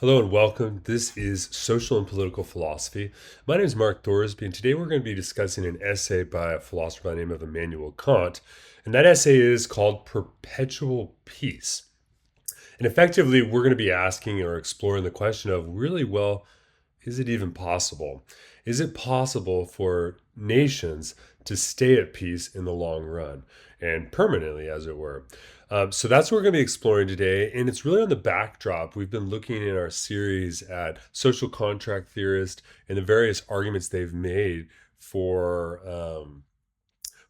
Hello and welcome. This is Social and Political Philosophy. My name is Mark Thorsby, and today we're going to be discussing an essay by a philosopher by the name of Immanuel Kant. And that essay is called Perpetual Peace. And effectively, we're going to be asking or exploring the question of really, well, is it even possible? Is it possible for nations to stay at peace in the long run and permanently, as it were? So that's what we're going to be exploring today. And it's really on the backdrop. We've been looking in our series at social contract theorists and the various arguments they've made for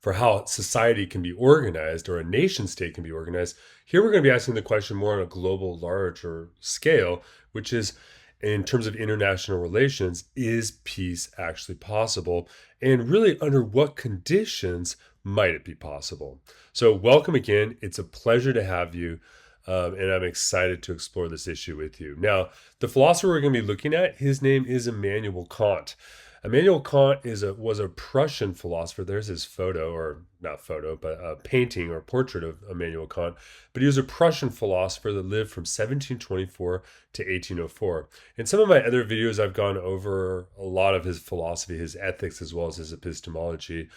how society can be organized or a nation state can be organized. Here we're going to be asking the question more on a global, larger scale, which is in terms of international relations, is peace actually possible? And really, under what conditions might it be possible? So, welcome again. It's a pleasure to have you. And I'm excited to explore this issue with you. Now, the philosopher we're going to be looking at, his name is Immanuel Kant. Immanuel Kant was a Prussian philosopher. There's his photo, or not photo, but a painting or portrait of Immanuel Kant. But he was a Prussian philosopher that lived from 1724 to 1804. In some of my other videos, I've gone over a lot of his philosophy, his ethics, as well as his epistemology.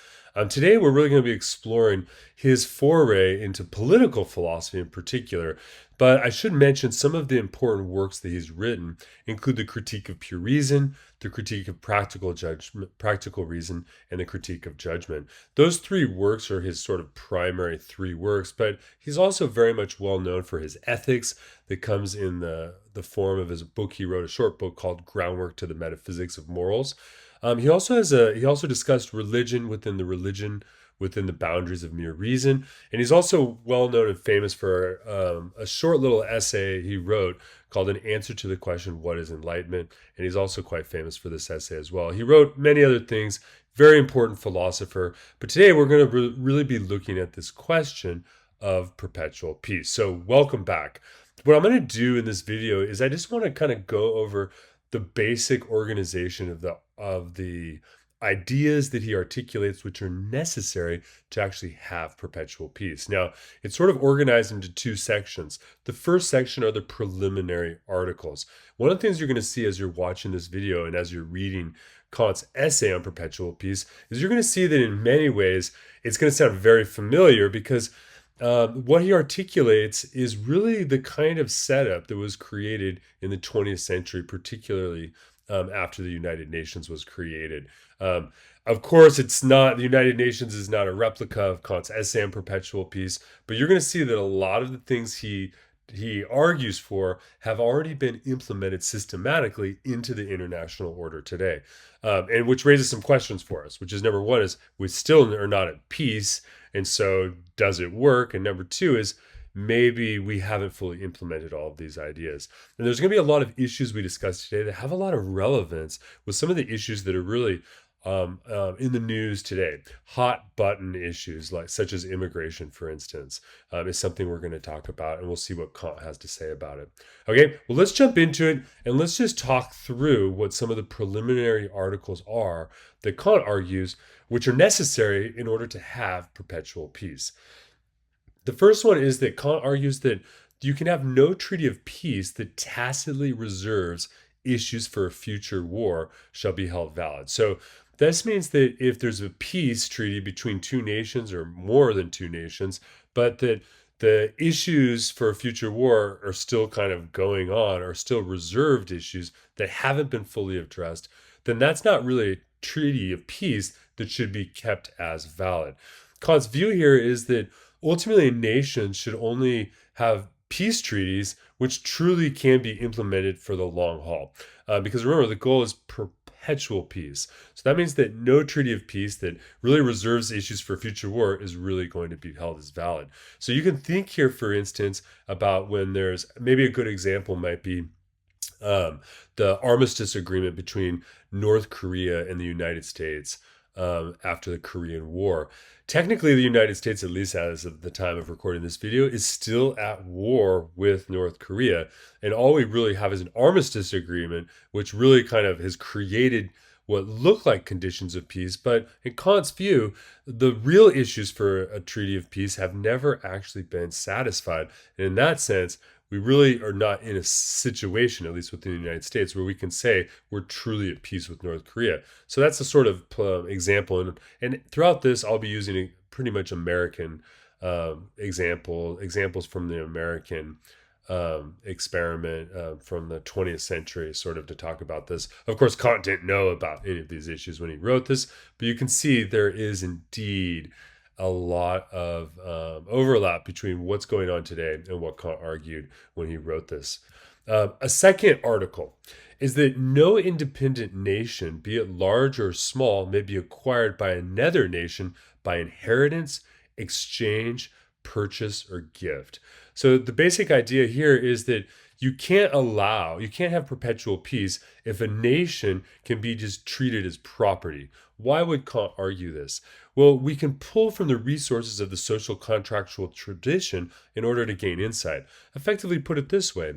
Today, we're really going to be exploring his foray into political philosophy in particular. But I should mention some of the important works that he's written include the Critique of Pure Reason, the Critique of Practical Reason, and the Critique of Judgment. Those three works are his sort of primary three works, but he's also very much well known for his ethics that comes in the form of his book. He wrote a short book called Groundwork to the Metaphysics of Morals. He also discussed religion within the boundaries of mere reason. And he's also well known and famous for a short little essay he wrote called An Answer to the Question, What is Enlightenment? And he's also quite famous for this essay as well. He wrote many other things, very important philosopher. But today we're going to really be looking at this question of perpetual peace. So welcome back. What I'm going to do in this video is I just want to kind of go over the basic organization of the ideas that he articulates, which are necessary to actually have perpetual peace. Now, it's sort of organized into two sections. The first section are the preliminary articles. One of the things you're going to see as you're watching this video and as you're reading Kant's essay on perpetual peace is you're going to see that in many ways it's going to sound very familiar because what he articulates is really the kind of setup that was created in the 20th century, particularly after the United Nations was created. Of course, the United Nations is not a replica of Kant's essay on perpetual peace, but you're going to see that a lot of the things he argues for have already been implemented systematically into the international order today. And which raises some questions for us, which is number one is we still are not at peace. And so does it work? And number two is maybe we haven't fully implemented all of these ideas. And there's going to be a lot of issues we discussed today that have a lot of relevance with some of the issues that are really in the news today. Hot button issues such as immigration, for instance, is something we're going to talk about, and we'll see what Kant has to say about it. Okay, well, let's jump into it and let's just talk through what some of the preliminary articles are that Kant argues, which are necessary in order to have perpetual peace. The first one is that Kant argues that you can have no treaty of peace that tacitly reserves issues for a future war shall be held valid. So this means that if there's a peace treaty between two nations or more than two nations, but that the issues for a future war are still kind of going on, are still reserved issues that haven't been fully addressed, then that's not really a treaty of peace that should be kept as valid. Kant's view here is that ultimately nations should only have peace treaties which truly can be implemented for the long haul. Because remember, the goal is perpetual peace. So that means that no treaty of peace that really reserves issues for future war is really going to be held as valid. So you can think here, for instance, about when there's maybe a good example might be the armistice agreement between North Korea and the United States after the Korean War. Technically, the United States, at least as of the time of recording this video, is still at war with North Korea. And all we really have is an armistice agreement, which really kind of has created what look like conditions of peace. But in Kant's view, the real issues for a treaty of peace have never actually been satisfied. And in that sense, we really are not in a situation, at least within the United States, where we can say we're truly at peace with North Korea. So that's a sort of example. And throughout this, I'll be using pretty much American examples from the American experiment from the 20th century, sort of to talk about this. Of course, Kant didn't know about any of these issues when he wrote this, but you can see there is indeed a lot of overlap between what's going on today and what Kant argued when he wrote this. A second article is that no independent nation, be it large or small, may be acquired by another nation by inheritance, exchange, purchase, or gift. So the basic idea here is that you can't have perpetual peace if a nation can be just treated as property. Why would Kant argue this? Well, we can pull from the resources of the social contractual tradition in order to gain insight. Effectively put it this way,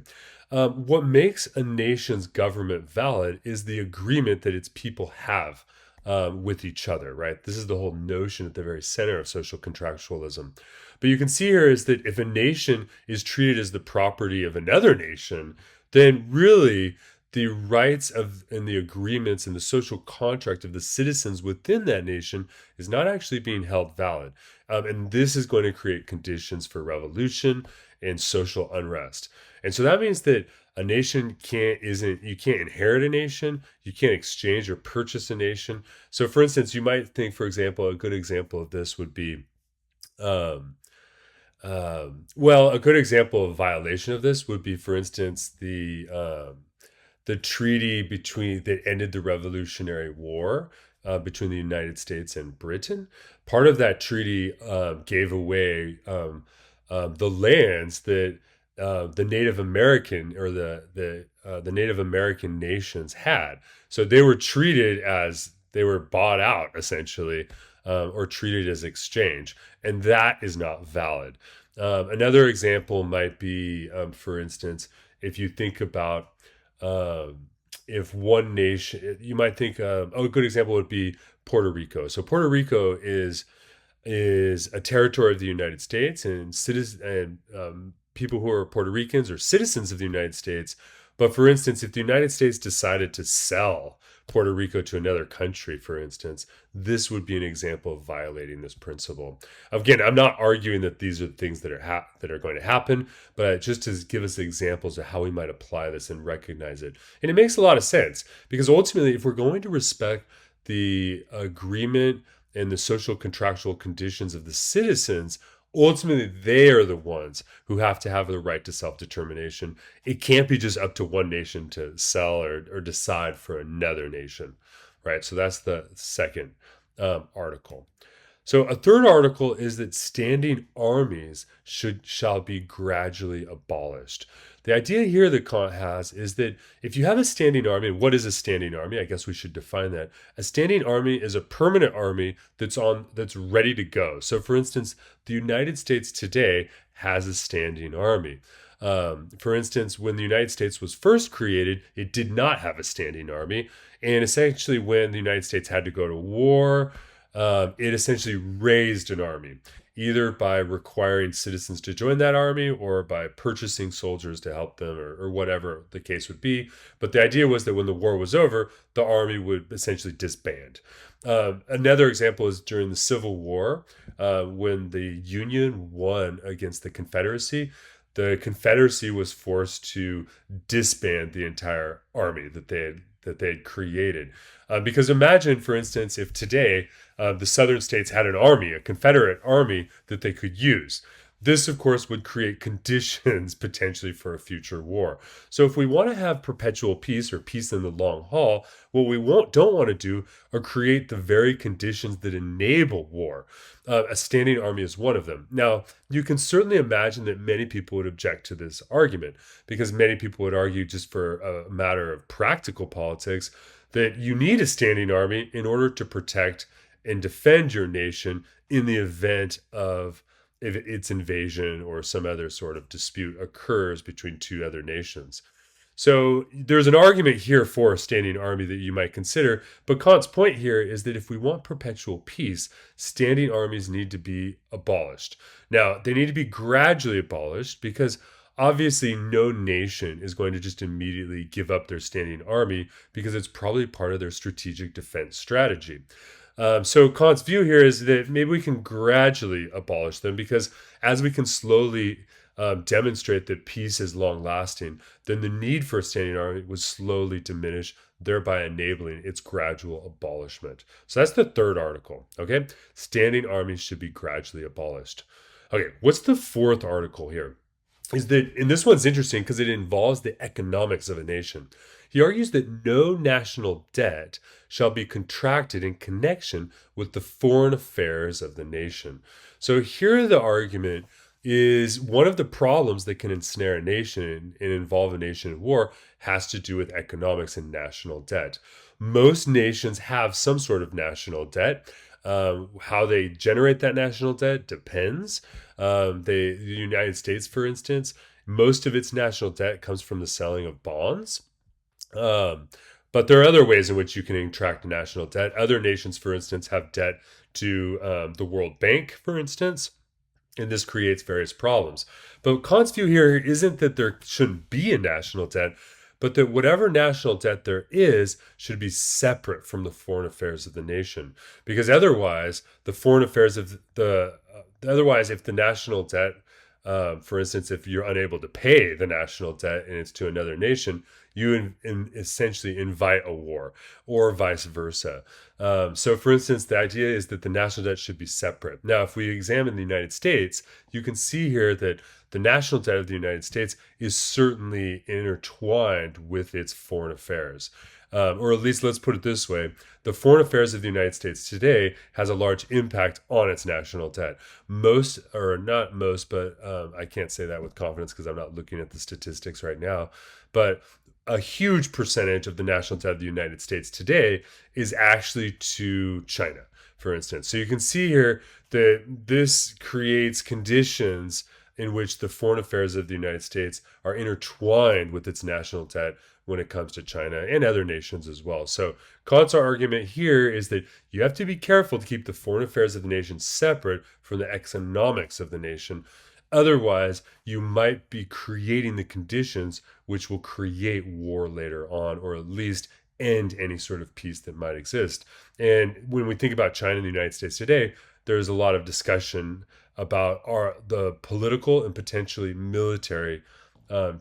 what makes a nation's government valid is the agreement that its people have with each other, right? This is the whole notion at the very center of social contractualism. But you can see here is that if a nation is treated as the property of another nation, then really the rights of and the agreements and the social contract of the citizens within that nation is not actually being held valid. And this is going to create conditions for revolution and social unrest. And so that means that a nation you can't inherit a nation, you can't exchange or purchase a nation. So for instance, you might think, for example, a good example of this would be a good example of violation of this would be, for instance, the treaty that ended the Revolutionary War between the United States and Britain. Part of that treaty gave away the lands that the Native American or the Native American nations had. So they were treated as they were bought out essentially, or treated as exchange, and that is not valid. Another example might be, for instance, if you think about if one nation, you might think, a good example would be Puerto Rico. So Puerto Rico is a territory of the United States, and people who are Puerto Ricans are citizens of the United States. But for instance, if the United States decided to sell Puerto Rico to another country, for instance, this would be an example of violating this principle. Again, I'm not arguing that these are things that are going to happen, but just to give us examples of how we might apply this and recognize it. And it makes a lot of sense because ultimately, if we're going to respect the agreement and the social contractual conditions of the citizens, ultimately they are the ones who have to have the right to self-determination. It can't be just up to one nation to sell or decide for another nation, right? So that's the second article. So a third article is that standing armies shall be gradually abolished. The idea here that Kant has is that if you have a standing army, and what is a standing army? I guess we should define that. A standing army is a permanent army that's ready to go. So for instance, the United States today has a standing army. For instance, when the United States was first created, it did not have a standing army. And essentially when the United States had to go to war, it essentially raised an army, either by requiring citizens to join that army or by purchasing soldiers to help them or whatever the case would be. But the idea was that when the war was over, the army would essentially disband. Another example is during the Civil War, when the Union won against the Confederacy. The Confederacy was forced to disband the entire army that they had created. Because imagine, for instance, if today the southern states had an army, a Confederate army that they could use. This, of course, would create conditions potentially for a future war. So if we want to have perpetual peace or peace in the long haul, what we don't want to do are create the very conditions that enable war. A standing army is one of them. Now, you can certainly imagine that many people would object to this argument because many people would argue, just for a matter of practical politics, that you need a standing army in order to protect and defend your nation in the event of if its invasion or some other sort of dispute occurs between two other nations. So there's an argument here for a standing army that you might consider, but Kant's point here is that if we want perpetual peace, standing armies need to be abolished. Now, they need to be gradually abolished because Obviously, no nation is going to just immediately give up their standing army because it's probably part of their strategic defense strategy. So Kant's view here is that maybe we can gradually abolish them because as we can slowly demonstrate that peace is long lasting, then the need for a standing army would slowly diminish, thereby enabling its gradual abolishment. So that's the third article. Okay. Standing armies should be gradually abolished. Okay. What's the fourth article here? Is that, and this one's interesting because it involves the economics of a nation. He argues that no national debt shall be contracted in connection with the foreign affairs of the nation. So here the argument is one of the problems that can ensnare a nation and involve a nation in war has to do with economics and national debt. Most nations have some sort of national debt. How they generate that national debt depends. The United States, for instance, most of its national debt comes from the selling of bonds. Um, but there are other ways in which you can contract national debt. Other nations, for instance, have debt to the World Bank, for instance, and this creates various problems. But Kant's view here isn't that there shouldn't be a national debt, but that whatever national debt there is should be separate from the foreign affairs of the nation. Because otherwise, the foreign affairs of otherwise, if the national debt, for instance, if you're unable to pay the national debt and it's to another nation, you essentially invite a war, or vice versa. So, for instance, the idea is that the national debt should be separate. Now, if we examine the United States, you can see here that the national debt of the United States is certainly intertwined with its foreign affairs. Or at least let's put it this way, the foreign affairs of the United States today has a large impact on its national debt. Most, or not most, but I can't say that with confidence because I'm not looking at the statistics right now, but a huge percentage of the national debt of the United States today is actually to China, for instance. So you can see here that this creates conditions in which the foreign affairs of the United States are intertwined with its national debt when it comes to China and other nations as well. So Kant's argument here is that you have to be careful to keep the foreign affairs of the nation separate from the economics of the nation. Otherwise, you might be creating the conditions which will create war later on, or at least end any sort of peace that might exist. And when we think about China and the United States today, there's a lot of discussion about the political and potentially military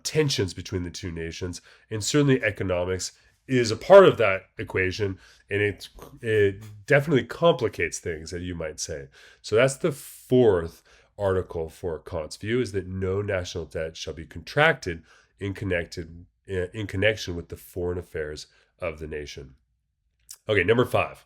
tensions between the two nations, and certainly economics is a part of that equation, and it definitely complicates things, as you might say. So that's the fourth article for Kant's view, is that no national debt shall be contracted in connection with the foreign affairs of the nation. Okay, number 5.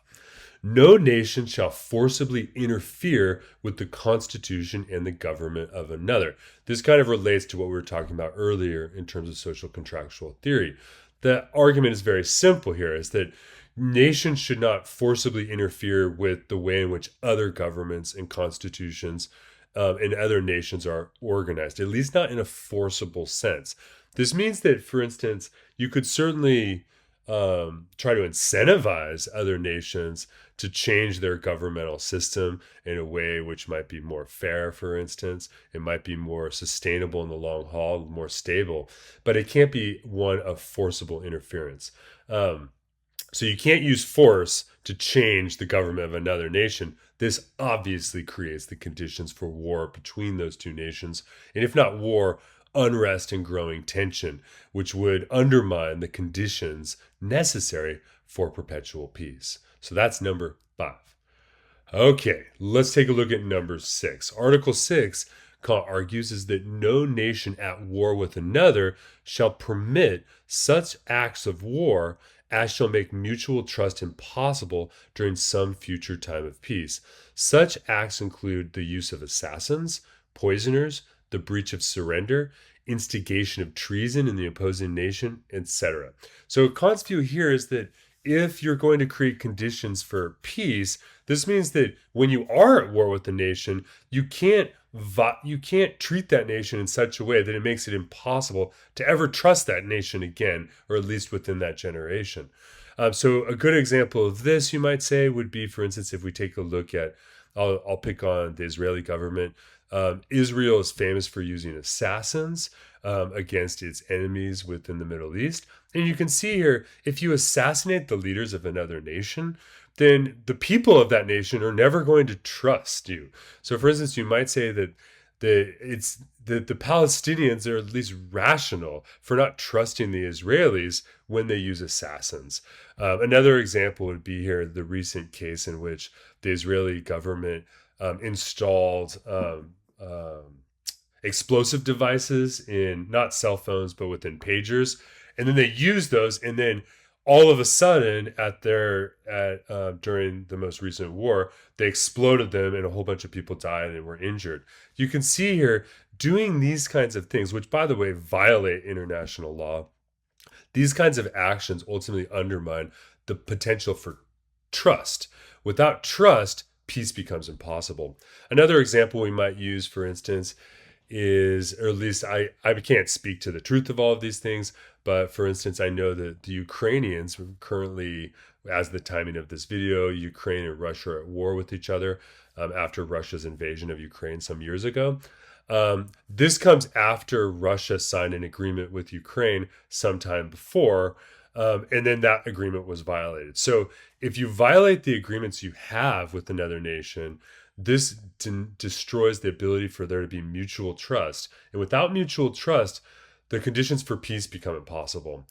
No nation shall forcibly interfere with the constitution and the government of another. This kind of relates to what we were talking about earlier in terms of social contractual theory. The argument is very simple here, is that nations should not forcibly interfere with the way in which other governments and constitutions and other nations are organized, at least not in a forcible sense. This means that, for instance, you could certainly try to incentivize other nations to change their governmental system in a way which might be more fair, for instance. It might be more sustainable in the long haul, more stable, but it can't be one of forcible interference. So you can't use force to change the government of another nation. This obviously creates the conditions for war between those two nations. And if not war, unrest and growing tension, which would undermine the conditions necessary for perpetual peace. So that's number 5. Okay, let's take a look at number 6. Article 6, Kant argues, is that no nation at war with another shall permit such acts of war as shall make mutual trust impossible during some future time of peace. Such acts include the use of assassins, poisoners, the breach of surrender, instigation of treason in the opposing nation, etc. So Kant's view here is that if you're going to create conditions for peace, this means that when you are at war with the nation, you can't treat that nation in such a way that it makes it impossible to ever trust that nation again, or at least within that generation. So a good example of this, you might say, would be, for instance, if we take a look at, I'll pick on the Israeli government. Israel is famous for using assassins. against its enemies within the Middle East. And you can see here, if you assassinate the leaders of another nation, then the people of that nation are never going to trust you. So, for instance, you might say that the Palestinians are at least rational for not trusting the Israelis when they use assassins. Another example would be here the recent case in which the Israeli government installed explosive devices in not cell phones but within pagers, and then they used those, and then all of a sudden during the most recent war, they exploded them and a whole bunch of people died and were injured. You can see here doing these kinds of things, which by the way violate international law. These kinds of actions ultimately undermine the potential for trust. Without trust, peace becomes impossible. Another example we might use, for instance, is, or at least I can't speak to the truth of all of these things, but for instance, I know that the Ukrainians currently, as the timing of this video, Ukraine and Russia are at war with each other after Russia's invasion of Ukraine some years ago. This comes after Russia signed an agreement with Ukraine sometime before, and then that agreement was violated. So if you violate the agreements you have with another nation, this destroys the ability for there to be mutual trust. And without mutual trust, the conditions for peace become impossible.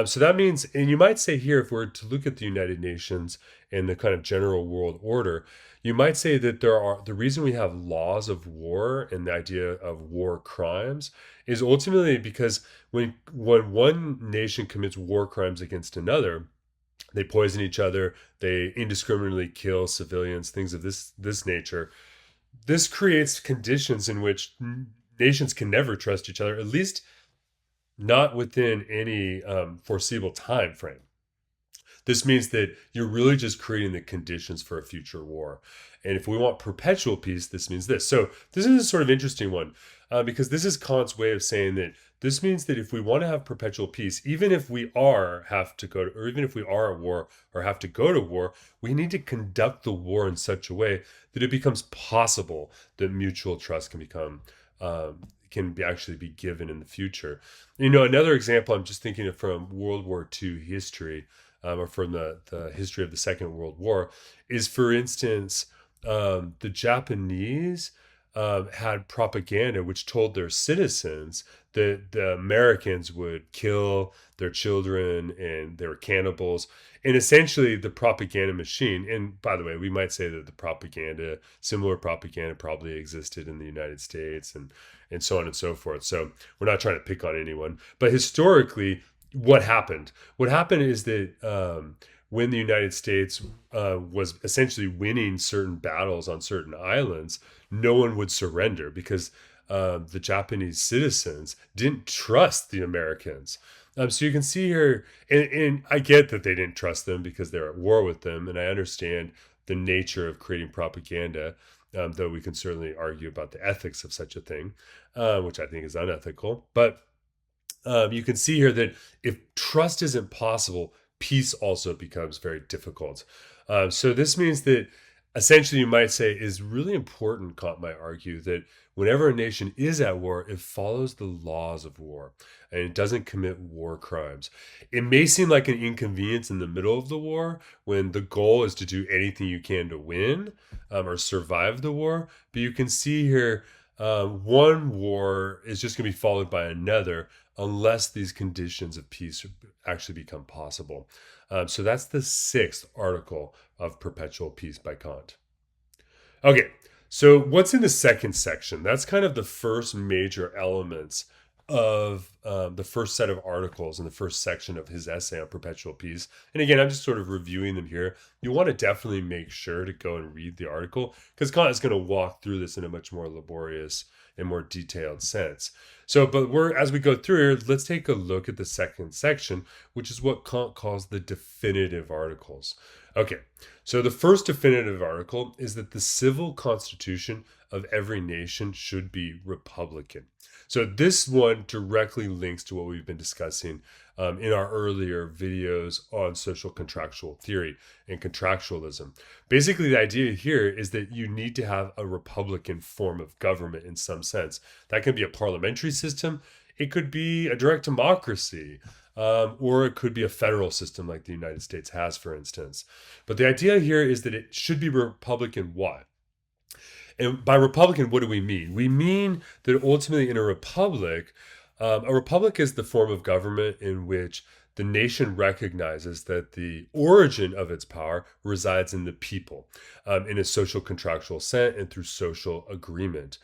So that means, and you might say here, if we're to look at the United Nations and the kind of general world order, you might say that the reason we have laws of war and the idea of war crimes is ultimately because when one nation commits war crimes against another, they poison each other, they indiscriminately kill civilians, things of this nature. This creates conditions in which nations can never trust each other, at least not within any foreseeable time frame. This means that you're really just creating the conditions for a future war. And if we want perpetual peace, this means this. So this is a sort of interesting one because this is Kant's way of saying that this means that if we want to have perpetual peace, even if we have to go to, or even if we are at war or have to go to war, we need to conduct the war in such a way that it becomes possible that mutual trust can become actually be given in the future. You know, another example I'm just thinking of from World War II history, or from the history of the Second World War, is, for instance, the Japanese had propaganda which told their citizens that the Americans would kill their children and they were cannibals. And essentially the propaganda machine, and by the way, we might say that similar propaganda probably existed in the United States and so on and so forth. So we're not trying to pick on anyone. But historically, what happened? What happened is that when the United States was essentially winning certain battles on certain islands, no one would surrender because the Japanese citizens didn't trust the Americans. So you can see here, and I get that they didn't trust them because they're at war with them, and I understand the nature of creating propaganda, though we can certainly argue about the ethics of such a thing, which I think is unethical. But you can see here that if trust isn't possible, peace also becomes very difficult. So this means that essentially you might say is really important, Kant might argue, that whenever a nation is at war, it follows the laws of war and it doesn't commit war crimes. It may seem like an inconvenience in the middle of the war when the goal is to do anything you can to win or survive the war. But you can see here, one war is just going to be followed by another unless these conditions of peace actually become possible. So that's the 6th article of Perpetual Peace by Kant. Okay, so what's in the 2nd section? That's kind of the first major elements of the first set of articles in the first section of his essay on perpetual peace. And again, I'm just sort of reviewing them here. You want to definitely make sure to go and read the article because Kant is going to walk through this in a much more laborious and more detailed sense. So, but as we go through here, let's take a look at the 2nd section, which is what Kant calls the definitive articles. Okay, so the first definitive article is that the civil constitution of every nation should be republican. So this one directly links to what we've been discussing in our earlier videos on social contractual theory and contractualism. Basically, the idea here is that you need to have a republican form of government in some sense. That can be a parliamentary system. It could be a direct democracy, or it could be a federal system like the United States has, for instance. But the idea here is that it should be Republican what? And by Republican, what do we mean? We mean that ultimately in a republic is the form of government in which the nation recognizes that the origin of its power resides in the people, in a social contractual sense and through social agreement.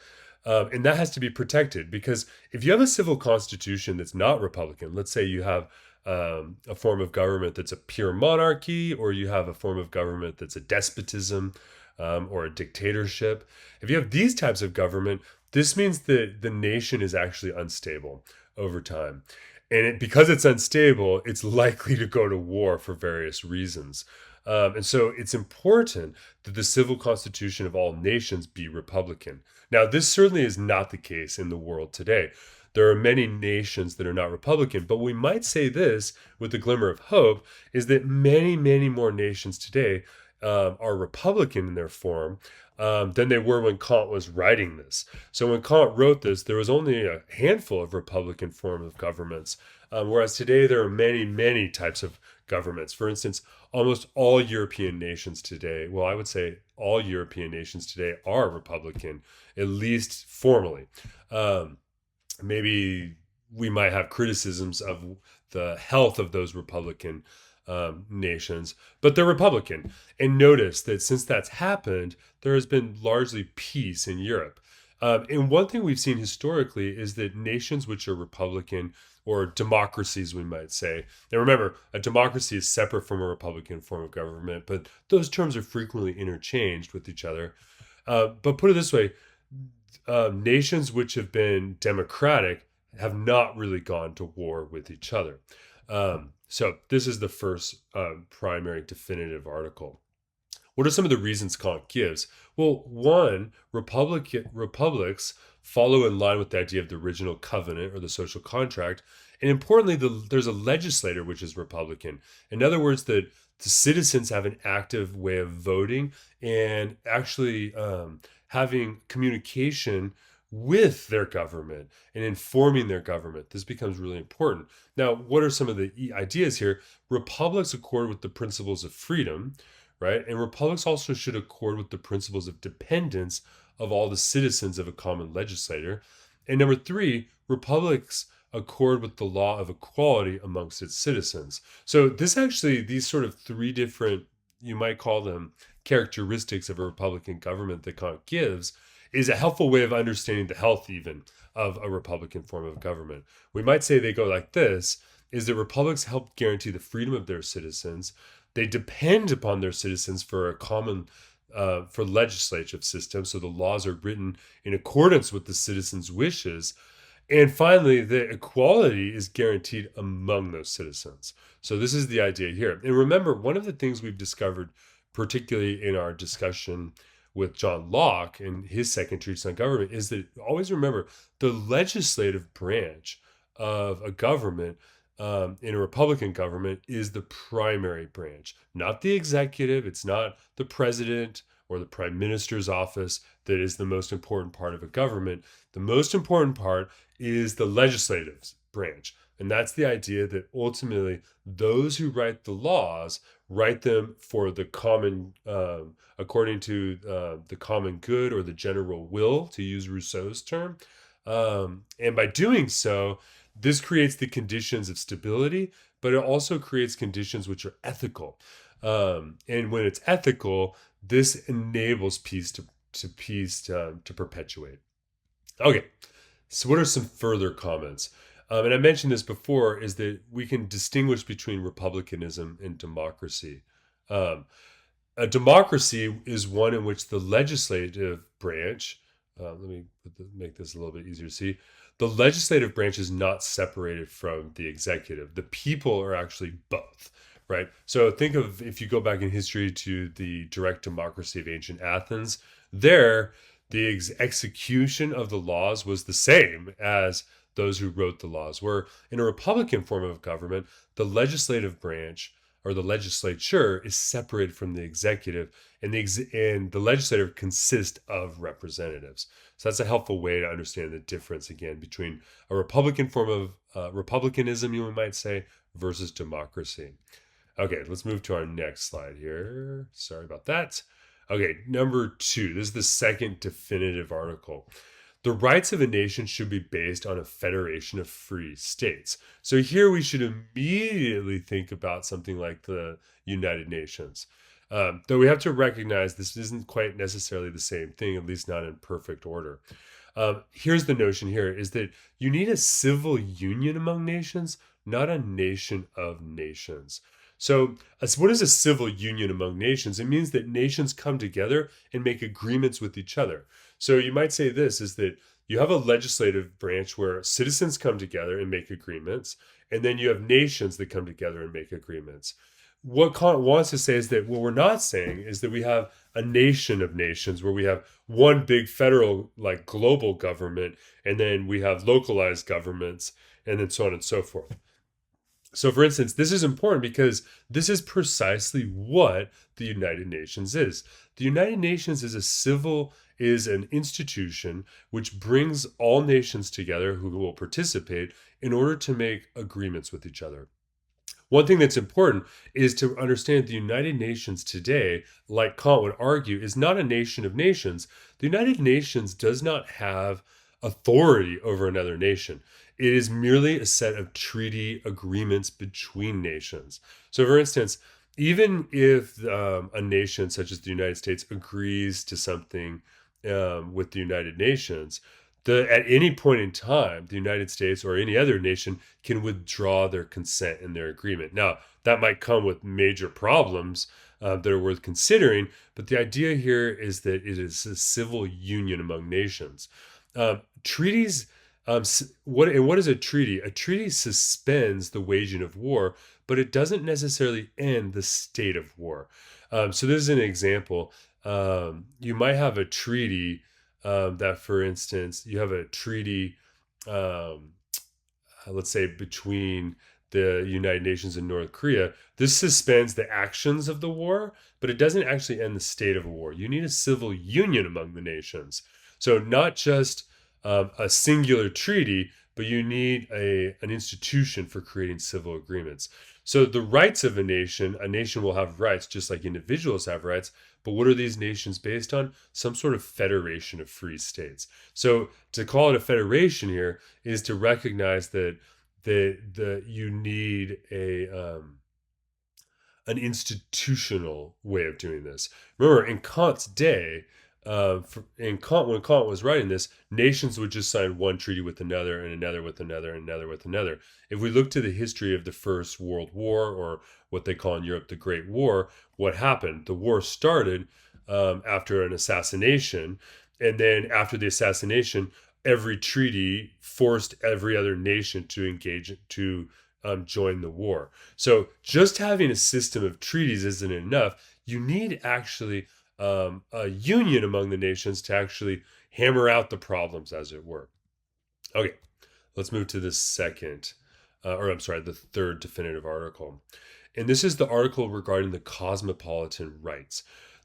And that has to be protected because if you have a civil constitution that's not Republican, let's say you have a form of government that's a pure monarchy, or you have a form of government that's a despotism, or a dictatorship. If you have these types of government, this means that the nation is actually unstable over time. And because it's unstable, it's likely to go to war for various reasons. And so it's important that the civil constitution of all nations be Republican. Now, this certainly is not the case in the world today. There are many nations that are not Republican, but we might say this with a glimmer of hope is that many, many more nations today are Republican in their form than they were when Kant was writing this. So when Kant wrote this, there was only a handful of Republican form of governments, whereas today there are many, many types of governments. For instance, almost all European nations today, well, I would say all European nations today are Republican, at least formally. Maybe we might have criticisms of the health of those Republican nations, but they're Republican. And notice that since that's happened, there has been largely peace in Europe. And one thing we've seen historically is that nations which are Republican, or democracies, we might say. Now, remember, a democracy is separate from a Republican form of government, but those terms are frequently interchanged with each other. But put it this way, nations which have been democratic have not really gone to war with each other. So this is the first primary definitive article. What are some of the reasons Kant gives? Well, one, republics follow in line with the idea of the original covenant or the social contract. And importantly, there's a legislator which is Republican. In other words, the citizens have an active way of voting and actually having communication with their government and informing their government. This becomes really important. Now, what are some of the ideas here? Republics accord with the principles of freedom, right? And republics also should accord with the principles of dependence of all the citizens of a common legislator. And number three, republics accord with the law of equality amongst its citizens. So this actually, these sort of three different, you might call them characteristics of a Republican government that Kant gives, is a helpful way of understanding the health even of a Republican form of government. We might say they go like this, is that republics help guarantee the freedom of their citizens. They depend upon their citizens for a common for legislative system, so the laws are written in accordance with the citizens' wishes. And finally, the equality is guaranteed among those citizens. So this is the idea here. And remember, one of the things we've discovered, particularly in our discussion with John Locke and his second treatise on government, is that always remember the legislative branch of a government in a Republican government is the primary branch, not the executive. It's not the president or the prime minister's office that is the most important part of a government. The most important part is the legislative branch. And that's the idea that ultimately those who write the laws write them for the common, according to the common good or the general will, to use Rousseau's term. And by doing so, this creates the conditions of stability, but it also creates conditions which are ethical. And when it's ethical, this enables peace to perpetuate. Okay, so what are some further comments? And I mentioned this before, is that we can distinguish between republicanism and democracy. A democracy is one in which the legislative branch, let me make this a little bit easier to see. The legislative branch is not separated from the executive. The people are actually both, right? So think of, if you go back in history to the direct democracy of ancient Athens, there, the execution of the laws was the same as those who wrote the laws. Where in a republican form of government, the legislative branch or the legislature is separated from the executive, and the legislative consists of representatives. So that's a helpful way to understand the difference again between a Republican form of republicanism, you might say, versus democracy. Okay, let's move to our next slide here. Sorry about that. Okay, number 2. This is the second definitive article. The rights of a nation should be based on a federation of free states. So here we should immediately think about something like the United Nations. Though we have to recognize this isn't quite necessarily the same thing, at least not in perfect order. Here's the notion here is that you need a civil union among nations, not a nation of nations. So, what is a civil union among nations? It means that nations come together and make agreements with each other. So, you might say this is that you have a legislative branch where citizens come together and make agreements, and then you have nations that come together and make agreements. What Kant wants to say is that what we're not saying is that we have a nation of nations where we have one big federal, like global government, and then we have localized governments, and then so on and so forth. So, for instance, this is important because this is precisely what the United Nations is. The United Nations is an institution which brings all nations together who will participate in order to make agreements with each other. One thing that's important is to understand the United Nations today, like Kant would argue, is not a nation of nations. The United Nations does not have authority over another nation. It is merely a set of treaty agreements between nations. So, for instance, even if a nation such as the United States agrees to something with the United Nations, at any point in time, the United States or any other nation can withdraw their consent and their agreement. Now, that might come with major problems that are worth considering, but the idea here is that it is a civil union among nations. Treaties, what is a treaty? A treaty suspends the waging of war, but it doesn't necessarily end the state of war. So this is an example. You might have a treaty that, for instance, you have a treaty, let's say, between the United Nations and North Korea. This suspends the actions of the war, but it doesn't actually end the state of war. You need a civil union among the nations. So not just a singular treaty, but you need an institution for creating civil agreements. So the rights of a nation will have rights just like individuals have rights. But what are these nations based on? Some sort of federation of free states. So to call it a federation here is to recognize that you need an institutional way of doing this. Remember, in Kant's day, when Kant was writing this, nations would just sign one treaty with another and another with another and another with another. If we look to the history of the First World War, or what they call in Europe the Great War, what happened? The war started after an assassination, and then after the assassination, every treaty forced every other nation to engage to join the war. So just having a system of treaties isn't enough. You need actually a union among the nations to actually hammer out the problems, as it were. Okay, let's move to the third definitive article. And this is the article regarding the cosmopolitan rights.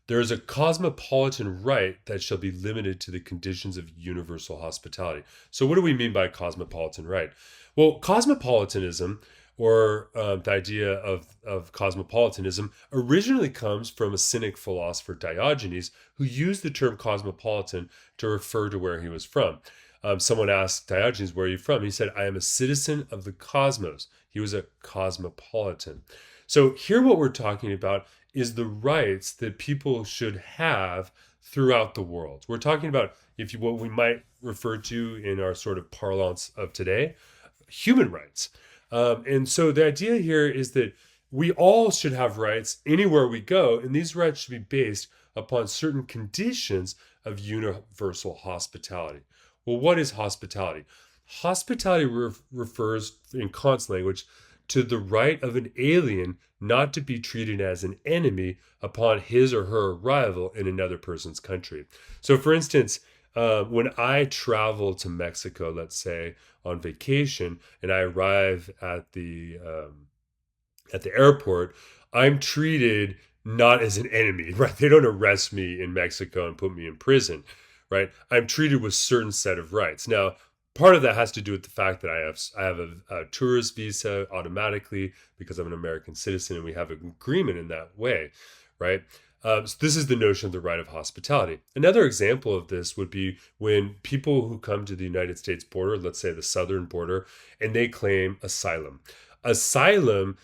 There is a cosmopolitan right that shall be limited to the conditions of universal hospitality. So what do we mean by cosmopolitan right? Well, cosmopolitanism, or the idea of cosmopolitanism, originally comes from a Cynic philosopher, Diogenes, who used the term cosmopolitan to refer to where he was from. Someone asked Diogenes, where are you from? He said, I am a citizen of the cosmos. He was a cosmopolitan. So here what we're talking about is the rights that people should have throughout the world. We're talking about what we might refer to in our sort of parlance of today, human rights. And so the idea here is that we all should have rights anywhere we go, and these rights should be based upon certain conditions of universal hospitality. Well, what is hospitality? Hospitality refers, in Kant's language, to the right of an alien not to be treated as an enemy upon his or her arrival in another person's country. So, for instance, when I travel to Mexico, let's say on vacation, and I arrive at the at the airport, I'm treated not as an enemy, right? They don't arrest me in Mexico and put me in prison, right? I'm treated with certain set of rights. Now, part of that has to do with the fact that I have a tourist visa automatically because I'm an American citizen, and we have an agreement in that way, right? So this is the notion of the right of hospitality. Another example of this would be when people who come to the United States border, let's say the southern border, and they claim asylum. Asylum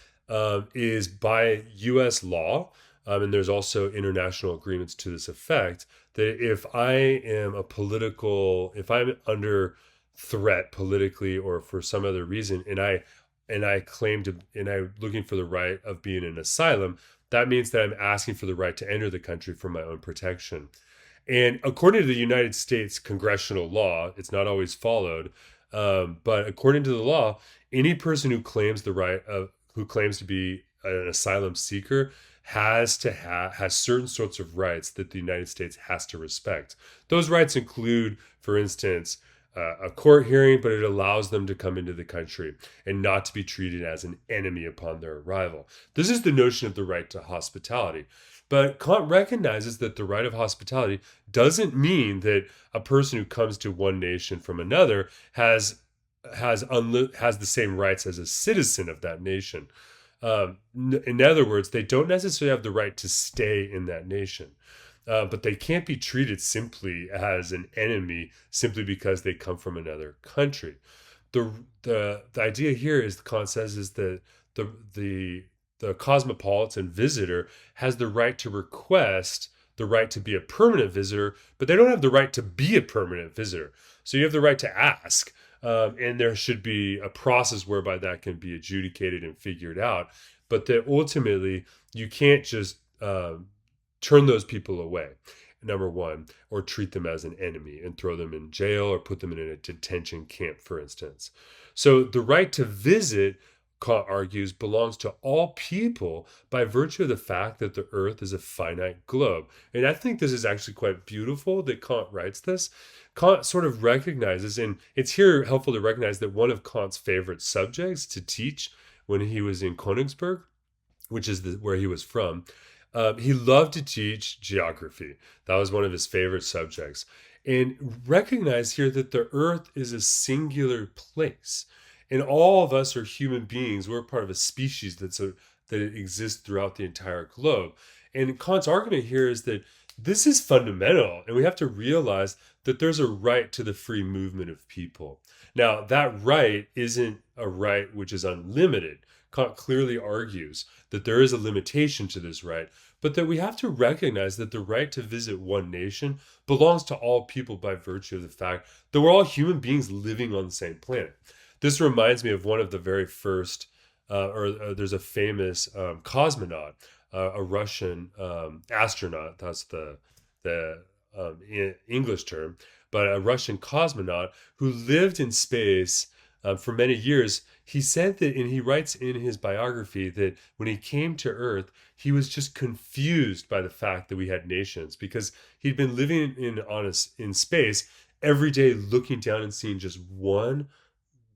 is by U.S. law, and there's also international agreements to this effect, that if I'm under threat politically or for some other reason, and I'm looking for the right of being in asylum, that means that I'm asking for the right to enter the country for my own protection. And according to the United States congressional law, it's not always followed, but according to the law, any person who claims to be an asylum seeker has certain sorts of rights that the United States has to respect. Those rights include, for instance, a court hearing, but it allows them to come into the country and not to be treated as an enemy upon their arrival. This is the notion of the right to hospitality. But Kant recognizes that the right of hospitality doesn't mean that a person who comes to one nation from another has the same rights as a citizen of that nation. In other words, they don't necessarily have the right to stay in that nation. But they can't be treated simply as an enemy simply because they come from another country. The idea here is, Kant says, is that the cosmopolitan visitor has the right to request the right to be a permanent visitor, but they don't have the right to be a permanent visitor. So you have the right to ask, and there should be a process whereby that can be adjudicated and figured out. But that ultimately you can't just turn those people away, number one, or treat them as an enemy and throw them in jail or put them in a detention camp, for instance. So the right to visit, Kant argues, belongs to all people by virtue of the fact that the earth is a finite globe. And I think this is actually quite beautiful that Kant writes this. Kant sort of recognizes, and it's here helpful to recognize that one of Kant's favorite subjects to teach when he was in Königsberg, which is where he was from, he loved to teach geography. That was one of his favorite subjects. And recognize here that the earth is a singular place. And all of us are human beings. We're part of a species that exists throughout the entire globe. And Kant's argument here is that this is fundamental, and we have to realize that there's a right to the free movement of people. Now, that right isn't a right which is unlimited. Kant clearly argues that there is a limitation to this right, but that we have to recognize that the right to visit one nation belongs to all people by virtue of the fact that we're all human beings living on the same planet. This reminds me of one of the very first, there's a famous cosmonaut, a Russian astronaut. That's the English term, but a Russian cosmonaut who lived in space for many years. He said that, and he writes in his biography that when he came to Earth, he was just confused by the fact that we had nations, because he'd been living in space every day, looking down and seeing just one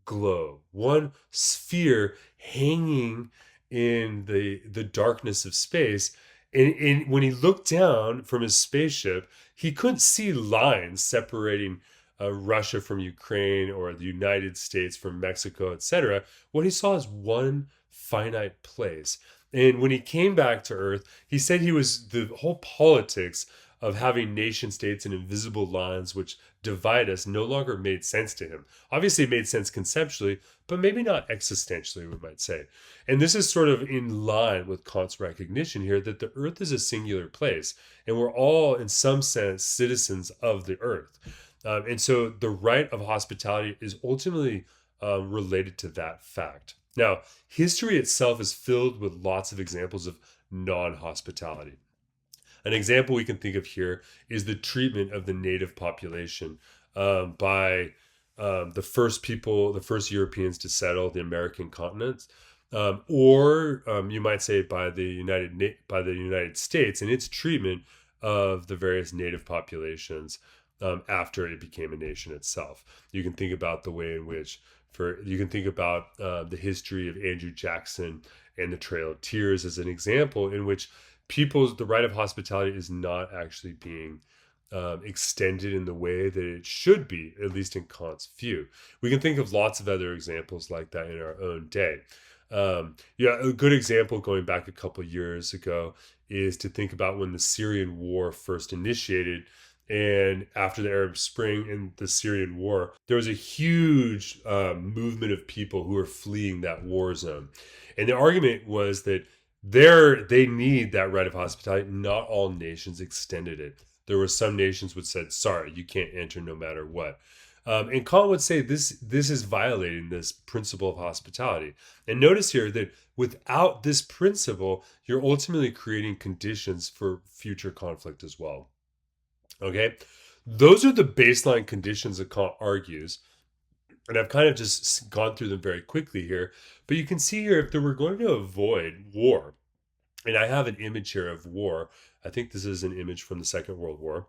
globe, one sphere hanging in the darkness of space. And when he looked down from his spaceship, he couldn't see lines separating Russia from Ukraine or the United States from Mexico, etc. What he saw is one finite place. And when he came back to Earth, he said the whole politics of having nation states and invisible lines which divide us no longer made sense to him. Obviously, it made sense conceptually, but maybe not existentially, we might say. And this is sort of in line with Kant's recognition here that the earth is a singular place, and we're all, in some sense, citizens of the earth. And so the right of hospitality is ultimately related to that fact. Now, history itself is filled with lots of examples of non-hospitality. An example we can think of here is the treatment of the native population by the first Europeans to settle the American continent, or you might say by the United States and its treatment of the various native populations after it became a nation itself. You can think about the way in which, you can think about the history of Andrew Jackson and the Trail of Tears as an example in which the right of hospitality is not actually being extended in the way that it should be, at least in Kant's view. We can think of lots of other examples like that in our own day. Yeah, a good example going back a couple years ago is to think about when the Syrian war first initiated. And after the Arab Spring and the Syrian war, there was a huge movement of people who were fleeing that war zone. And the argument was that they need that right of hospitality. Not all nations extended it. There were some nations which said, sorry, you can't enter no matter what. And Kant would say this is violating this principle of hospitality. And notice here that without this principle, you're ultimately creating conditions for future conflict as well. Okay? Those are the baseline conditions that Kant argues. And I've kind of just gone through them very quickly here. But you can see here, if they were going to avoid war, and I have an image here of war. I think this is an image from the Second World War.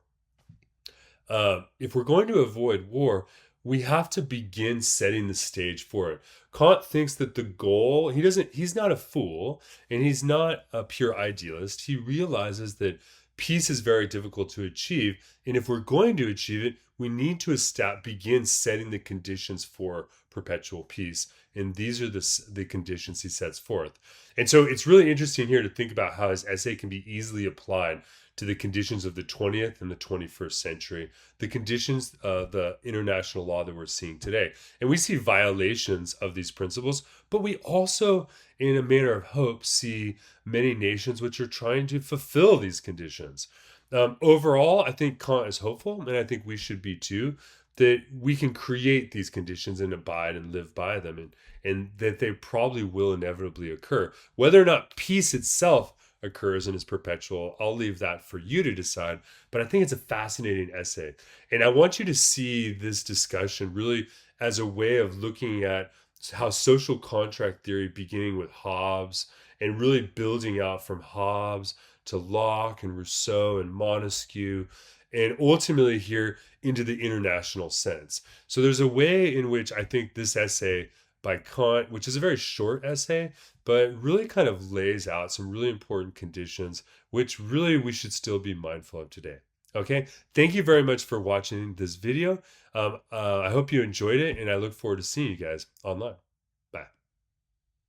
If we're going to avoid war, we have to begin setting the stage for it. Kant thinks that the goal, he's not a fool and he's not a pure idealist. He realizes that peace is very difficult to achieve. And if we're going to achieve it, we need to begin setting the conditions for perpetual peace. And these are the conditions he sets forth. And so it's really interesting here to think about how his essay can be easily applied to the conditions of the 20th and the 21st century, the conditions of the international law that we're seeing today. And we see violations of these principles, but we also, in a manner of hope, see many nations which are trying to fulfill these conditions. Overall, I think Kant is hopeful, and I think we should be too, that we can create these conditions and abide and live by them, and that they probably will inevitably occur. Whether or not peace itself occurs and is perpetual, I'll leave that for you to decide. But I think it's a fascinating essay. And I want you to see this discussion really as a way of looking at how social contract theory, beginning with Hobbes and really building out from Hobbes to Locke and Rousseau and Montesquieu, and ultimately here into the international sense. So there's a way in which I think this essay by Kant, which is a very short essay, but really kind of lays out some really important conditions, which really we should still be mindful of today. Okay, thank you very much for watching this video. I hope you enjoyed it, and I look forward to seeing you guys online.